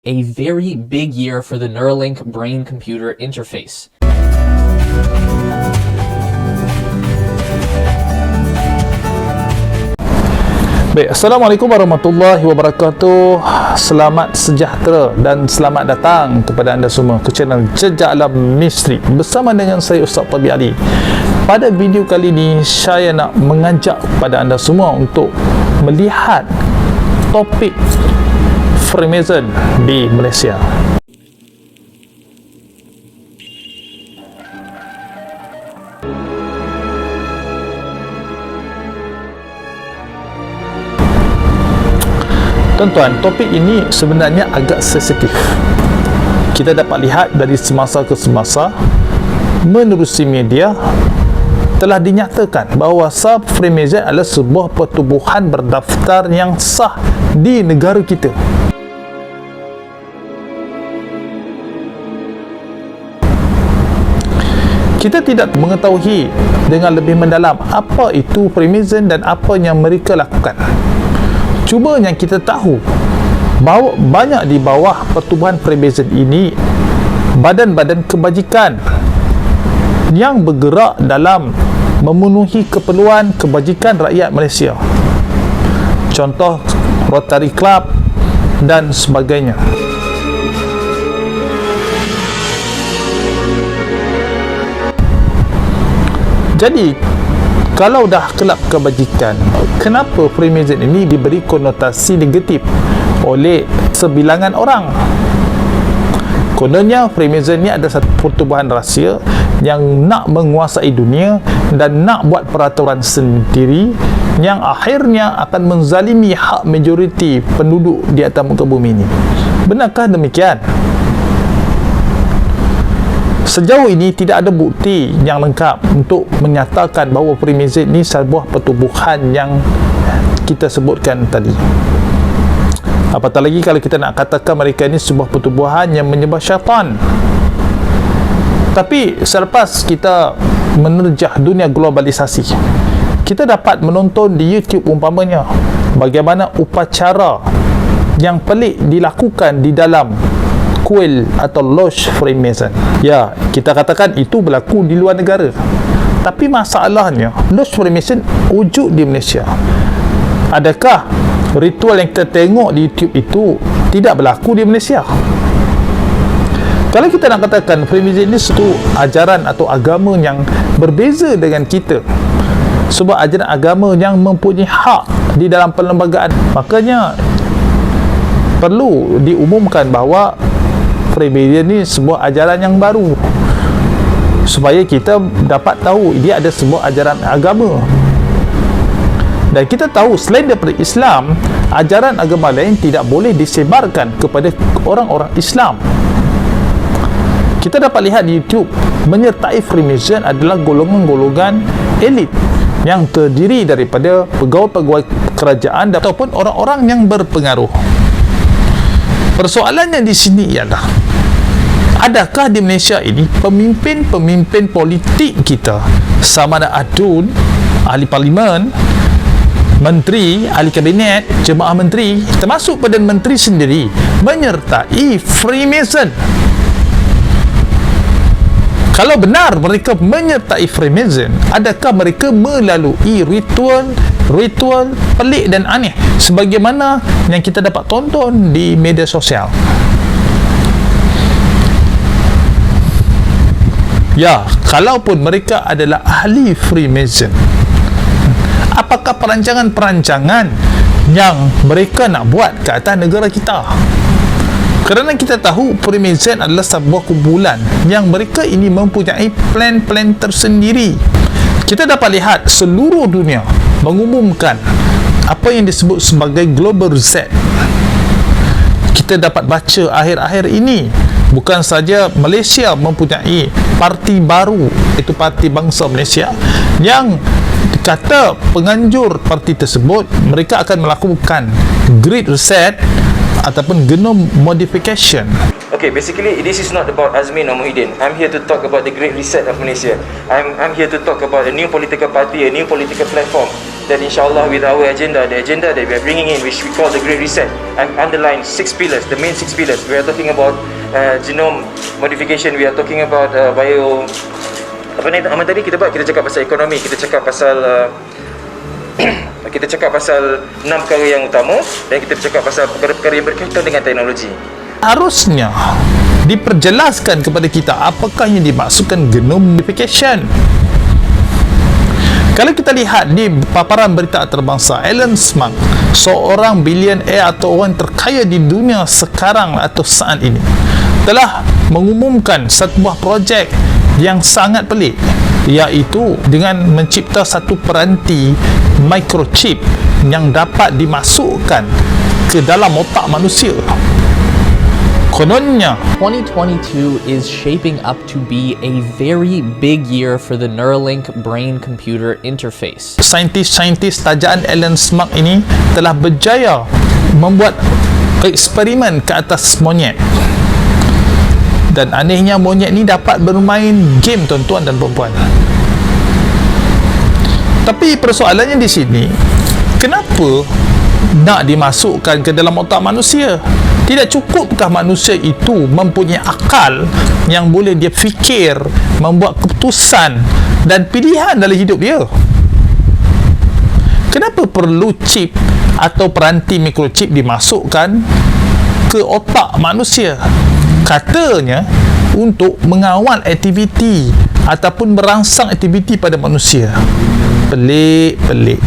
a very big year for the Neuralink brain-computer interface. Baik, Assalamualaikum warahmatullahi wabarakatuh. Selamat sejahtera dan selamat datang kepada anda semua ke channel Jejak Alam Misteri bersama dengan saya Ustaz Tabi Ali. Pada video kali ini saya nak mengajak pada anda semua untuk melihat topik Freemason di Malaysia. Tuan-tuan, topik ini sebenarnya agak sensitif. Kita dapat lihat dari semasa ke semasa menerusi media telah dinyatakan bahawa Freemason adalah sebuah pertubuhan berdaftar yang sah di negara kita. Kita tidak mengetahui dengan lebih mendalam apa itu Freemason dan apa yang mereka lakukan. Cuma yang kita tahu bahawa banyak di bawah pertubuhan Freemason ini badan-badan kebajikan yang bergerak dalam memenuhi keperluan kebajikan rakyat Malaysia. Contoh Rotary Club dan sebagainya. Jadi kalau dah kelab kebajikan, kenapa Freemason ini diberi konotasi negatif oleh sebilangan orang? Kononnya Freemason ini adalah satu pertubuhan rahsia yang nak menguasai dunia dan nak buat peraturan sendiri yang akhirnya akan menzalimi hak majoriti penduduk di atas muka bumi ini. Benarkah demikian? Sejauh ini tidak ada bukti yang lengkap untuk menyatakan bahawa Freemason ini sebuah pertubuhan yang kita sebutkan tadi. Apatah lagi kalau kita nak katakan mereka ini sebuah pertubuhan yang menyembah syaitan. Tapi selepas kita menerjah dunia globalisasi, kita dapat menonton di YouTube umpamanya bagaimana upacara yang pelik dilakukan di dalam kuil atau lodge Freemason. Ya, kita katakan itu berlaku di luar negara. Tapi masalahnya, lodge Freemason wujud di Malaysia. Adakah ritual yang kita tengok di YouTube itu tidak berlaku di Malaysia? Kalau kita nak katakan Freemason ini satu ajaran atau agama yang berbeza dengan kita, sebuah ajaran agama yang mempunyai hak di dalam perlembagaan, makanya perlu diumumkan bahawa Freemason ni sebuah ajaran yang baru supaya kita dapat tahu dia ada sebuah ajaran agama. Dan kita tahu selain daripada Islam, ajaran agama lain tidak boleh disebarkan kepada orang-orang Islam. Kita dapat lihat di YouTube, menyertai Freemason adalah golongan-golongan elit yang terdiri daripada pegawai-pegawai kerajaan ataupun orang-orang yang berpengaruh. Persoalannya di sini ialah, adakah di Malaysia ini pemimpin-pemimpin politik kita, sama ada adun, ahli parlimen, menteri, ahli kabinet, jemaah menteri, termasuk Perdana Menteri sendiri, menyertai Freemason? Kalau benar mereka menyertai Freemason, adakah mereka melalui ritual pelik dan aneh sebagaimana yang kita dapat tonton di media sosial? Ya, kalaupun mereka adalah ahli Freemason, apakah perancangan-perancangan yang mereka nak buat ke atas negara kita? Kerana kita tahu Freemason adalah sebuah kumpulan yang mereka ini mempunyai plan-plan tersendiri. Kita dapat lihat seluruh dunia mengumumkan apa yang disebut sebagai Global Reset. Kita dapat baca akhir-akhir ini bukan saja Malaysia mempunyai parti baru, iaitu Parti Bangsa Malaysia, yang kata penganjur parti tersebut mereka akan melakukan Great Reset ataupun genome modification. Okay, basically this is not about Azmin or Muhyiddin. I'm here to talk about the Great Reset of Malaysia. I'm here to talk about a new political party, a new political platform that inshallah with our agenda, the agenda that we are bringing in, which we call the Great Reset, I've underlined 6 pillars, the main 6 pillars. We are talking about genome modification, we are talking about apa ni Ahmad tadi kita cakap pasal ekonomi, kita cakap pasal kita cakap pasal 6 perkara yang utama, dan kita cakap pasal perkara-perkara yang berkaitan dengan teknologi. Harusnya diperjelaskan kepada kita apakah yang dimaksudkan genome modification. Kalau kita lihat di paparan berita antarabangsa, Elon Musk, seorang bilioner atau orang terkaya di dunia sekarang atau saat ini, telah mengumumkan satu buah projek yang sangat pelik, iaitu dengan mencipta satu peranti microchip yang dapat dimasukkan ke dalam otak manusia. Kononnya 2022 is shaping up to be a very big year for the Neuralink brain-computer interface. saintis-saintis tajaan Elon Musk ini telah berjaya membuat eksperimen ke atas monyet, dan anehnya monyet ni dapat bermain game, tuan-tuan dan puan-puan. Tapi persoalannya di sini, kenapa nak dimasukkan ke dalam otak manusia? Tidak cukupkah manusia itu mempunyai akal yang boleh dia fikir, membuat keputusan dan pilihan dalam hidup dia? Kenapa perlu chip atau peranti mikrochip dimasukkan ke otak manusia? Katanya untuk mengawal aktiviti ataupun merangsang aktiviti pada manusia. Pelik-pelik.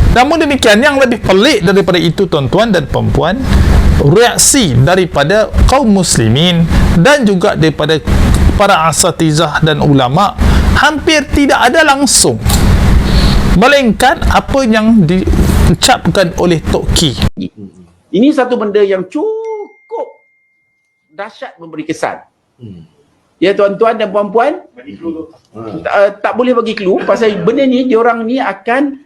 Namun demikian, yang lebih pelik daripada itu, tuan-tuan dan puan-puan, reaksi daripada kaum muslimin dan juga daripada para asatizah dan ulama hampir tidak ada langsung, melainkan apa yang diucapkan oleh Tok Ki. Ini satu benda yang cukup dahsyat memberi kesan. Ya, tuan-tuan dan puan-puan, tak boleh bagi clue pasal benda ni, diorang ni akan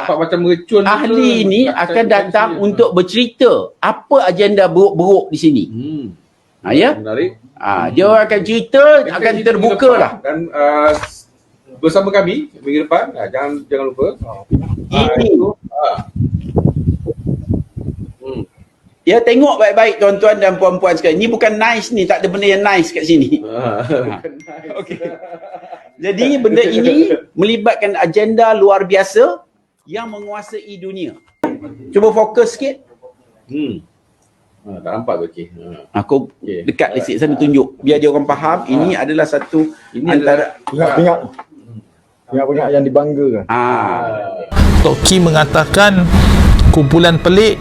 macam mercun ahli ini akan datang untuk bercerita apa agenda buruk-buruk di sini. Ya, menarik. dia orang akan cerita, akan terbuka lah. Dan bersama kami minggu depan, jangan lupa. Ini ya, tengok baik-baik tuan-tuan dan puan-puan sekalian. Ni bukan nice ni, tak ada benda yang nice kat sini. Okey. Jadi benda ini melibatkan agenda luar biasa yang menguasai dunia. Cuba fokus sikit. Tak nampak ke? Aku dekat lesik sana tunjuk biar dia orang faham ini adalah satu antara Ingat yang dibanggakan. Tok Ki mengatakan kumpulan pelik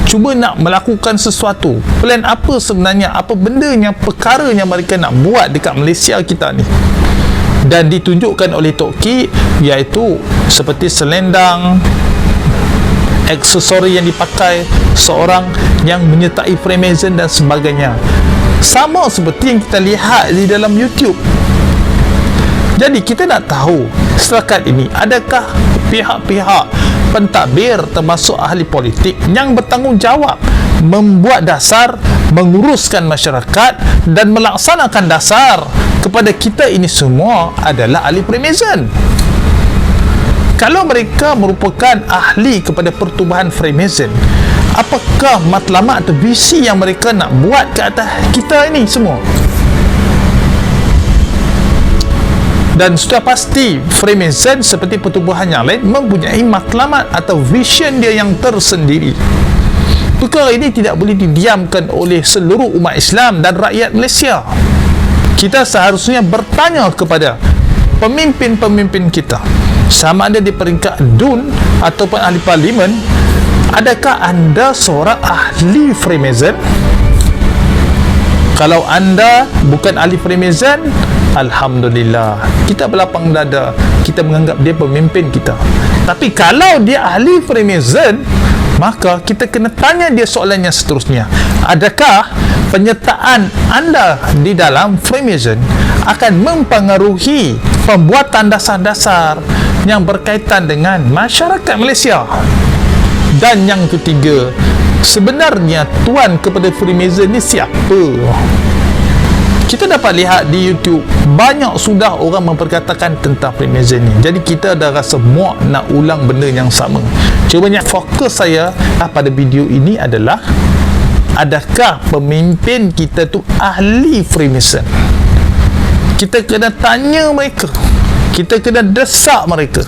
cuba nak melakukan sesuatu. Plan apa sebenarnya? Apa bendanya, perkaranya mereka nak buat dekat Malaysia kita ni? Dan ditunjukkan oleh Tok Ki, iaitu seperti selendang, aksesori yang dipakai seorang yang menyertai Freemason dan sebagainya. Sama seperti yang kita lihat di dalam YouTube. Jadi kita nak tahu setakat ini, adakah pihak-pihak pentadbir termasuk ahli politik yang bertanggungjawab membuat dasar, menguruskan masyarakat dan melaksanakan dasar kepada kita ini semua adalah ahli Freemason. Kalau mereka merupakan ahli kepada pertubuhan Freemason, apakah matlamat atau visi yang mereka nak buat ke atas kita ini semua? Dan sudah pasti Freemason seperti pertubuhan yang lain mempunyai matlamat atau vision dia yang tersendiri. Perkara ini tidak boleh didiamkan oleh seluruh umat Islam dan rakyat Malaysia. Kita seharusnya bertanya kepada pemimpin-pemimpin kita, sama ada di peringkat DUN ataupun ahli parlimen, adakah anda seorang ahli Freemason? Kalau anda bukan ahli Freemason, alhamdulillah, kita berlapang dada, kita menganggap dia pemimpin kita. Tapi kalau dia ahli Freemason, maka kita kena tanya dia soalan yang seterusnya. Adakah penyertaan anda di dalam Freemason akan mempengaruhi pembuatan dasar-dasar yang berkaitan dengan masyarakat Malaysia? Dan yang ketiga, sebenarnya tuan kepada Freemason ni siapa? Kita dapat lihat di YouTube banyak sudah orang memperkatakan tentang Freemason ni. Jadi kita dah rasa muak nak ulang benda yang sama. Cumanya fokus saya pada video ini adalah, adakah pemimpin kita tu ahli Freemason? Kita kena tanya mereka, kita kena desak mereka.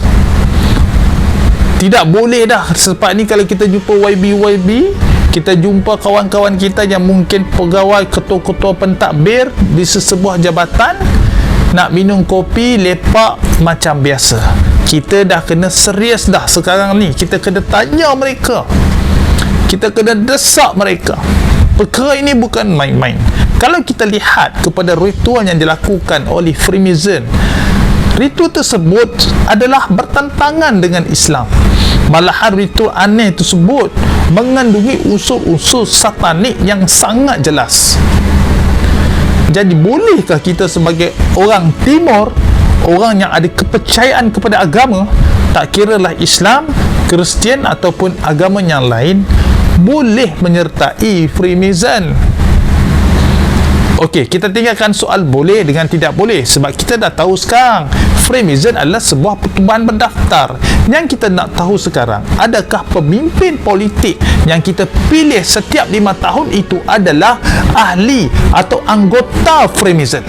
Tidak boleh dah selepas ni kalau kita jumpa YB, kita jumpa kawan-kawan kita yang mungkin pegawai ketua-ketua pentadbir di sesebuah jabatan, nak minum kopi lepak macam biasa. Kita dah kena serius dah sekarang ni. Kita kena tanya mereka, kita kena desak mereka. Perkara ini bukan main-main. Kalau kita lihat kepada ritual yang dilakukan oleh Freemason, ritual tersebut adalah bertentangan dengan Islam. Malahan ritual aneh tersebut mengandungi unsur-unsur satanik yang sangat jelas. Jadi bolehkah kita sebagai orang Timur, orang yang ada kepercayaan kepada agama, tak kiralah Islam, Kristian ataupun agama yang lain, boleh menyertai Freemason? Okey, kita tinggalkan soal boleh dengan tidak boleh, sebab kita dah tahu sekarang Freemason adalah sebuah pertubuhan berdaftar. Yang kita nak tahu sekarang, adakah pemimpin politik yang kita pilih setiap 5 tahun itu adalah ahli atau anggota Freemason?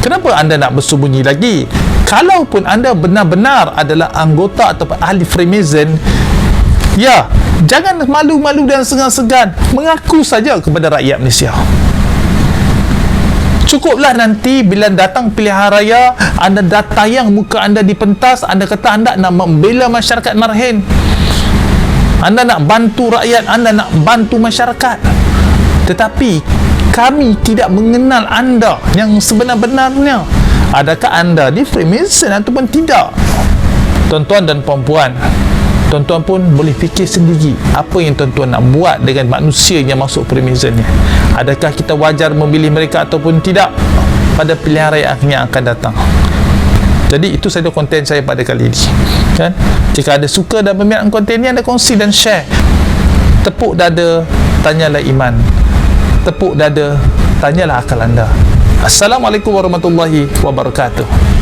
Kenapa anda nak bersembunyi lagi? Kalaupun anda benar-benar adalah anggota atau ahli Freemason, ya, jangan malu-malu dan segan-segan, mengaku saja kepada rakyat Malaysia. Cukuplah nanti bila datang pilihan raya, anda dah tayang muka anda di pentas, anda kata anda nak membela masyarakat Marhin, anda nak bantu rakyat, anda nak bantu masyarakat. Tetapi kami tidak mengenal anda yang sebenar-benarnya. Adakah anda di Freemason ataupun tidak? Tuan-tuan dan puan-puan, tuan-tuan pun boleh fikir sendiri apa yang tuan-tuan nak buat dengan manusia yang masuk Freemason ni. Adakah kita wajar memilih mereka ataupun tidak pada pilihan raya yang akan datang? Jadi itu sahaja konten saya pada kali ini, kan? Jika ada suka dan berminat konten ni, anda kongsi dan share. Tepuk dada, tanyalah iman. Tepuk dada, tanyalah akal anda. Assalamualaikum warahmatullahi wabarakatuh.